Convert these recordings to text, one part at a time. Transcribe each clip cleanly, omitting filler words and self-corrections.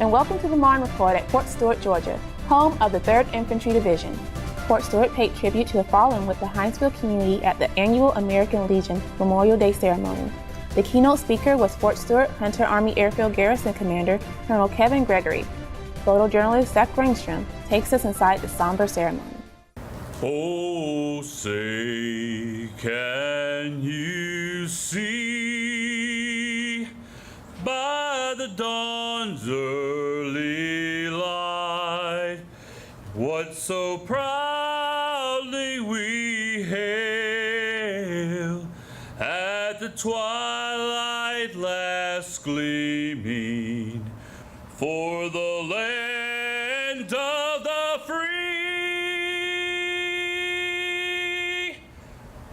and welcome to the Marne Report at Fort Stewart, Georgia, home of the 3rd Infantry Division. Fort Stewart paid tribute to the fallen with the Hinesville community at the annual American Legion Memorial Day ceremony. The keynote speaker was Fort Stewart Hunter Army Airfield Garrison Commander Colonel Kevin Gregory. Photojournalist REHNSTROM takes us inside the somber ceremony. Oh, say, can you see by the dawn's early light what so proudly we hail at the twilight last gleaming for the land of the free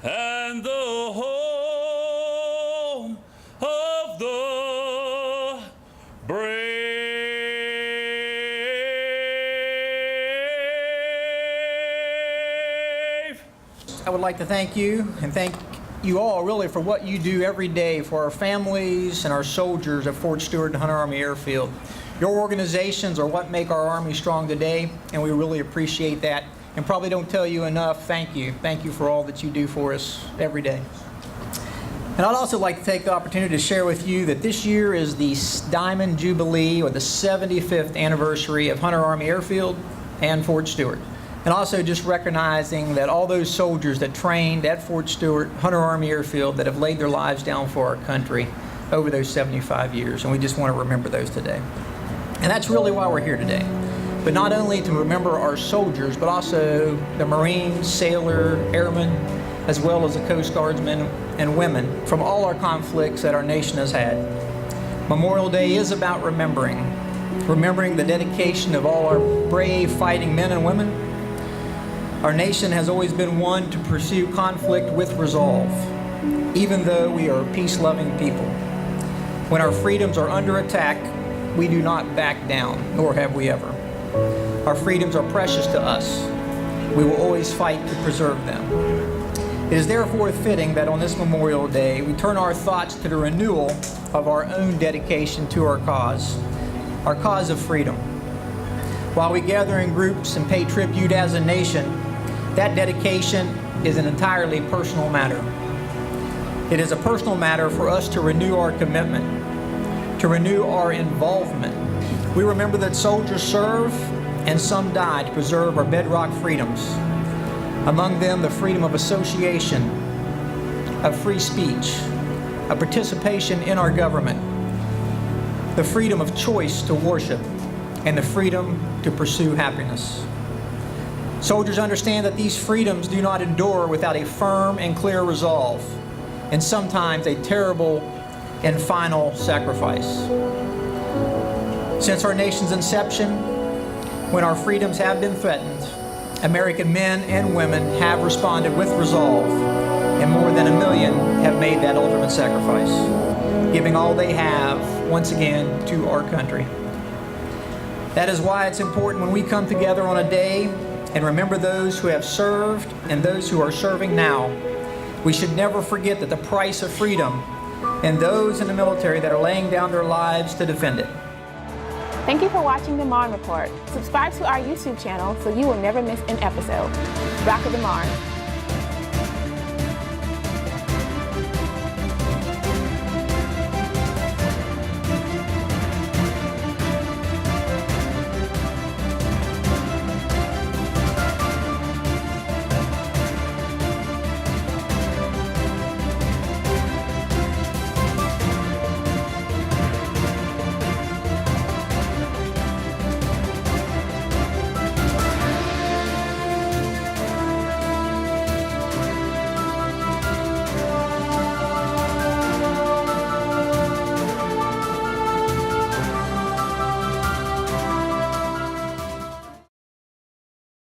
and the home of the brave. I would like to thank you and thank you all really for what you do every day for our families and our soldiers at Fort Stewart and Hunter Army Airfield. Your organizations are what make our Army strong today, and we really appreciate that and probably don't tell you enough. Thank you. Thank you for all that you do for us every day. And I'd also like to take the opportunity to share with you that this year is the Diamond Jubilee, or the 75th anniversary of Hunter Army Airfield and Fort Stewart. And also just recognizing that all those soldiers that trained at Fort Stewart, Hunter Army Airfield, that have laid their lives down for our country over those 75 years. And we just want to remember those today. And that's really why we're here today. But not only to remember our soldiers, but also the Marines, sailor, airmen, as well as the Coast Guardsmen and women from all our conflicts that our nation has had. Memorial Day is about remembering the dedication of all our brave fighting men and women. Our nation has always been one to pursue conflict with resolve, even though we are peace-loving people. When our freedoms are under attack, we do not back down, nor have we ever. Our freedoms are precious to us. We will always fight to preserve them. It is therefore fitting that on this Memorial Day, we turn our thoughts to the renewal of our own dedication to our cause of freedom. While we gather in groups and pay tribute as a nation, that dedication is an entirely personal matter. It is a personal matter for us to renew our commitment, to renew our involvement. We remember that soldiers serve and some die to preserve our bedrock freedoms. Among them, the freedom of association, of free speech, of participation in our government, the freedom of choice to worship, and the freedom to pursue happiness. Soldiers understand that these freedoms do not endure without a firm and clear resolve, and sometimes a terrible and final sacrifice. Since our nation's inception, when our freedoms have been threatened, American men and women have responded with resolve, and more than 1 million have made that ultimate sacrifice, giving all they have once again to our country. That is why it's important when we come together on a day and remember those who have served and those who are serving now. We should never forget that the price of freedom and those in the military that are laying down their lives to defend it. Thank you for watching the Marne Report. Subscribe to our YouTube channel so you will never miss an episode. Rock of the Marne.